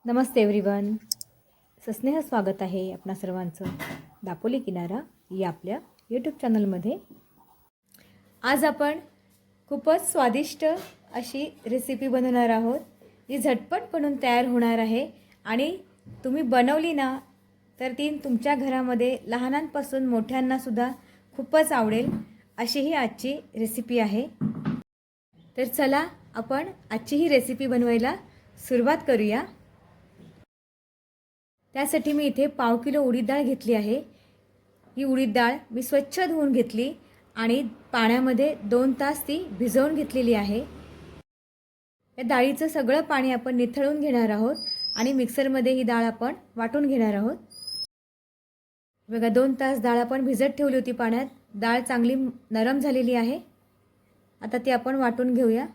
नमस्ते everyone. सस्नेह स्वागत आहे आपणा सर्वांचं दापोली किनारा या आपल्या यूट्यूब चॅनलमध्ये. आज आपण खूपच स्वादिष्ट अशी रेसिपी बनवणार आहोत. जी झटपट बनून तयार होणार आहे आणि तुम्ही बनवली ना तर ती तुमच्या घरामध्ये लहानांपासून मोठ्यांनासुद्धा खूपच आवडेल अशी ही आजची रेसिपी आहे. तर चला आपण आजची ही रेसिपी बनवायला सुरुवात करूया. त्यासाठी मी इथे 1/2 किलो उडीद डाळ घेतली आहे. ही उडीद डाळ मी स्वच्छ धुवून घेतली आणि पाण्यामध्ये 2 तास ती भिजवून घेतलेली आहे. या डाळीचं सगळं पाणी आपण निथळून घेणार आहोत आणि मिक्सरमध्ये ही डाळ आपण वाटून घेणार आहोत. बघा 2 तास डाळ आपण भिजत ठेवली होती पाण्यात. डाळ चांगली नरम झालेली आहे. आता ती आपण वाटून घेऊया.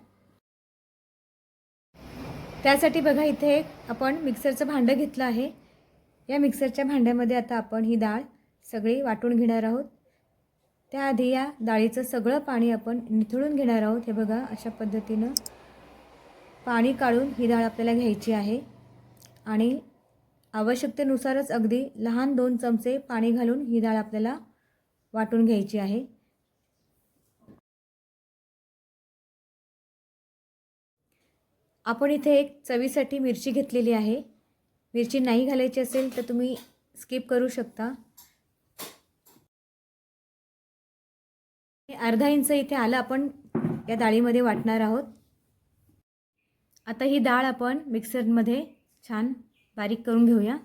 त्यासाठी बघा इथे आपण मिक्सरचं भांडं घेतलं आहे. या मिक्सरच्या भांड्यामध्ये आता आपण ही डाळ सगळी वाटून घेणार आहोत. त्याआधी या डाळीचं सगळं पाणी आपण निथळून घेणार आहोत. हे बघा अशा पद्धतीनं पाणी काढून ही डाळ आपल्याला घ्यायची आहे आणि आवश्यकतेनुसारच अगदी लहान 2 चमचे पाणी घालून ही डाळ आपल्याला वाटून घ्यायची आहे. आपण इथे एक चवीसाठी मिरची घेतलेली आहे. मिरची नाही घालायची असेल तर तुम्ही स्किप करू शकता. अर्धा इंच इथे आलं आपण या डाळीमध्ये वाटणार आहोत. आता ही डाळ आपण मिक्सरमध्ये छान बारीक करून घेऊया.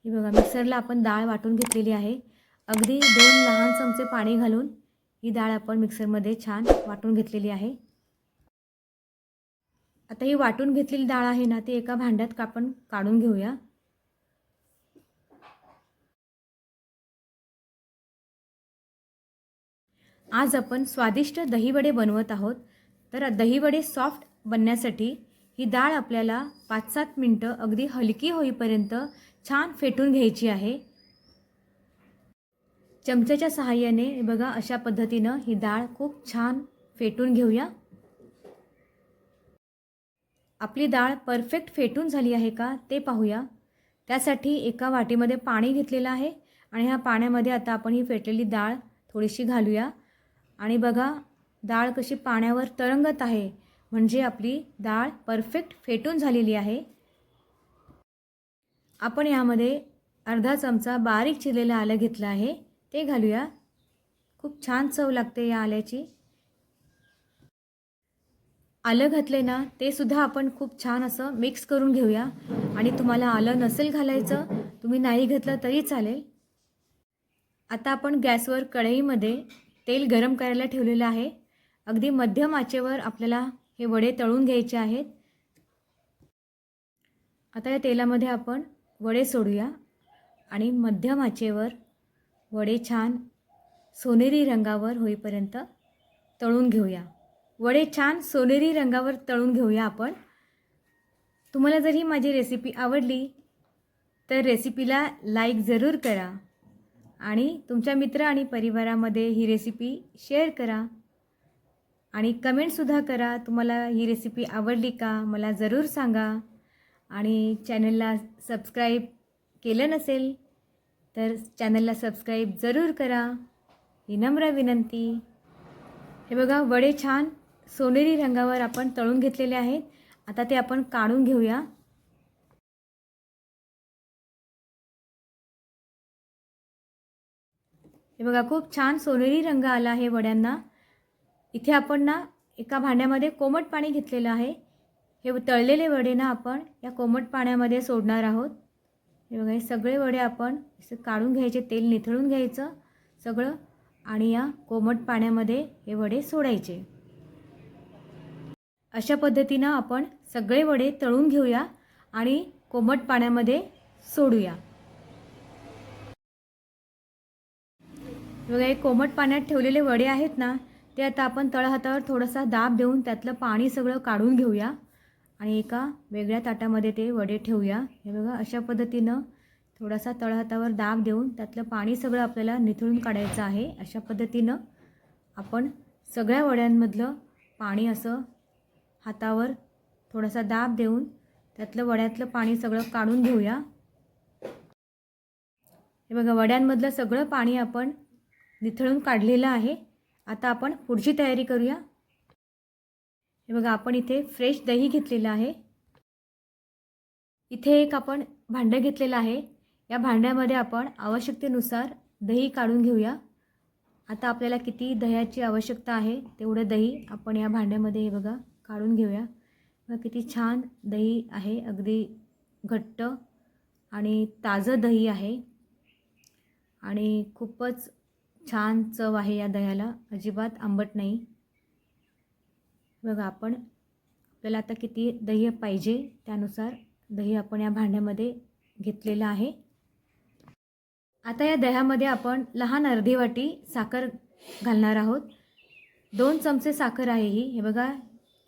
ही बघा मिक्सरला आपण डाळ वाटून घेतलेली आहे. अगदी 2 लहान चमचे पाणी घालून ही डाळ आपण मिक्सरमध्ये छान वाटून घेतलेली आहे. आता ही वाटून घेतलेली डाळ आहे ना ती एका भांड्यात आपण काढून घेऊया. आज आपण स्वादिष्ट दहीवडे बनवत आहोत. तर दहीवडे सॉफ्ट बनण्यासाठी ही डाळ आपल्याला 5-7 मिनटं अगदी हलकी होईपर्यंत छान फेटून घ्यायची आहे. चमच्याच्या सहाय्याने बघा अशा पद्धतीनं ही डाळ खूप छान फेटून घेऊया. आपली डाळ परफेक्ट फेटून झाली आहे का ते पाहूया. त्यासाठी एका वाटीमध्ये पाणी घेतलेलं आहे आणि ह्या पाण्यामध्ये आता आपण ही फेटलेली डाळ थोडीशी घालूया आणि बघा डाळ कशी पाण्यावर तरंगत आहे, म्हणजे आपली डाळ परफेक्ट फेटून झालेली आहे. आपण यामध्ये अर्धा चमचा बारीक चिरलेलं आलं घेतलं आहे, ते घालूया. खूप छान चव लागते या आल्याची. आलं घातले ना ते सुद्धा आपण खूप छान असं मिक्स करून घेऊया आणि तुम्हाला आलं नसेल घालायचं तुम्ही नाही घातलं तरी चालेल. आता आपण गॅसवर कढईमध्ये तेल गरम करायला ठेवलेलं आहे. अगदी मध्यम आचेवर आपल्याला हे वडे तळून घ्यायचे आहेत. आता या तेलामध्ये आपण वडे सोडूया आणि मध्यम आचेवर वडे छान सोनेरी रंगावर होईपर्यंत तळून घेऊया. वडे छान सोनेरी रंगावर तळून घेऊया आपण. तुम्हाला जर ही माझी रेसिपी आवडली तर रेसिपीला लाईक जरूर करा आणि तुमच्या मित्र आणि परिवारामध्ये ही रेसिपी शेअर करा आणि कमेंटसुद्धा करा. तुम्हाला ही रेसिपी आवडली का मला जरूर सांगा आणि चॅनलला सबस्क्राईब केलं नसेल तर चॅनलला सबस्क्राईब जरूर करा, ही नम्र विनंती. हे बघा वडे छान सोनेरी रंगावर आपण तळून घेतलेले आहेत. आता ते आपण काढून घेऊया. हे बघा खूप छान सोनेरी रंग आला आहे वड्यांना. इथे आपण ना एका भांड्यामध्ये कोमट पाणी घेतलेलं आहे. हे तळलेले वडे ना आपण या कोमट पाण्यामध्ये सोडणार आहोत. हे बघा हे सगळे वडे आपण काढून घ्यायचे, तेल निथळून घ्यायचं सगळं आणि या कोमट पाण्यामध्ये हे वडे सोडायचे. अशा पद्धतीनं आपण सगळे वडे तळून घेऊया आणि कोमट पाण्यामध्ये सोडूया. बघा हे कोमट पाण्यात ठेवलेले वडे आहेत ना ते आता आपण तळहातावर थोडासा दाब देऊन त्यातलं पाणी सगळं काढून घेऊया आणि एका वेगळ्या ताटामध्ये ते वडे ठेवूया. हे बघा अशा पद्धतीनं थोडासा तळहातावर दाब देऊन त्यातलं पाणी सगळं आपल्याला निथळून काढायचं आहे. अशा पद्धतीनं आपण सगळ्या वड्यांमधलं पाणी असं हातावर थोडासा दाब देऊन त्यातलं वड्यातलं पाणी सगळं काढून घेऊया. हे बघा, वड्यांमधलं सगळं पाणी आपण निथळून काढलेलं आहे. आता आपण पुढची तयारी करूया. हे बघा, आपण इथे फ्रेश दही घेतलेलं आहे. इथे एक आपण भांडं घेतलेलं आहे. या भांड्यामध्ये आपण आवश्यकतेनुसार दही काढून घेऊया. आता आपल्याला किती दह्याची आवश्यकता आहे तेवढं दही आपण या भांड्यामध्ये हे बघा काढून घेऊया. बघा किती छान दही आहे, अगदी घट्ट आणि ताजं दही आहे आणि खूपच छान चव आहे या दह्याला, अजिबात आंबट नाही. बघा, आपल्याला आता किती दही पाहिजे त्यानुसार दही आपण या भांड्यामध्ये घेतलेलं आहे. आता या दह्यामध्ये आपण लहान अर्धी वाटी साखर घालणार आहोत. 2 चमचे साखर आहे ही. हे बघा,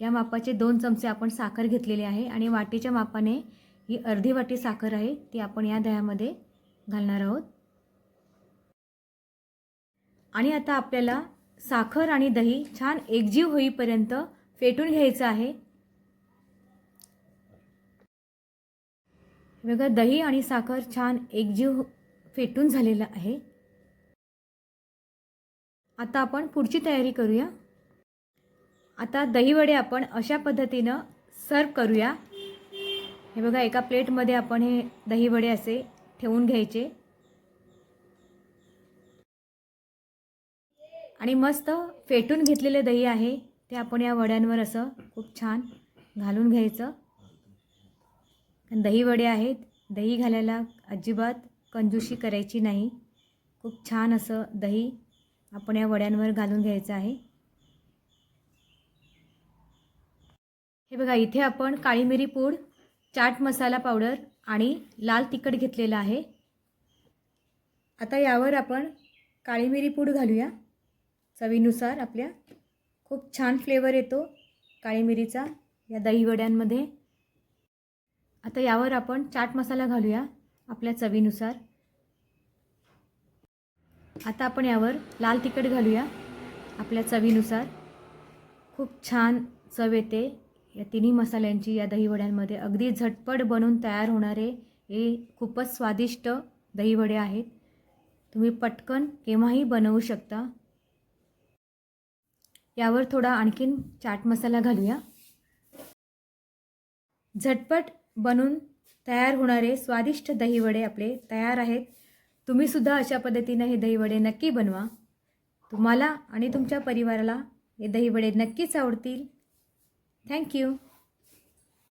या मापाचे 2 चमचे आपण साखर घेतलेली आहे आणि वाटीच्या मापाने ही अर्धी वाटी साखर आहे ती आपण या दह्यामध्ये घालणार आहोत. आणि आता आपल्याला साखर आणि दही छान एकजीव होईपर्यंत फेटून घ्यायचं आहे. बघा, दही आणि साखर छान एकजीव फेटून झालेलं आहे. आता आपण पुढची तयारी करूया. आता दहीवडे आपण अशा पद्धतीनं सर्व करूया. हे बघा, एका प्लेटमध्ये आपण हे दहीवडे असे ठेवून घ्यायचे आणि मस्त फेटून घेतलेले दही आहे ते आपण या वड्यांवर असं खूप छान घालून घ्यायचं. दही वडे आहेत, दही घालायला अजिबात कंजूसी करायची नाही. खूप छान असं दही आपण या वड्यांवर घालून घ्यायचं आहे. हे बघा, इथे आपण काळी मिरी पूड, चाट मसाला पावडर आणि लाल तिखट घेतलेलं आहे. आता यावर आपण काळी मिरी पूड घालूया चवीनुसार आपल्या. खूप छान फ्लेवर येतो काळी मिरीचा या दही वड्यांमध्ये. आता यावर आपण चाट मसाला घालूया आपल्या चवीनुसार. आता आपण यावर लाल तिखट घालूया आपल्या चवीनुसार. खूप छान चव येते या तिन्ही मसाल्यांची या दहीवड्यांमध्ये. अगदी झटपट बनून तयार होणारे हे खूपच स्वादिष्ट दहीवडे आहेत. तुम्ही पटकन केव्हाही बनवू शकता. यावर थोडा आणखीन चाट मसाला घालूया. झटपट बनून तयार होणारे स्वादिष्ट दहीवडे आपले तयार आहेत. तुम्हीसुद्धा अशा पद्धतीने हे दहीवडे नक्की बनवा. तुम्हाला आणि तुमच्या परिवाराला हे दहीवडे नक्कीच आवडतील. थँक्यू.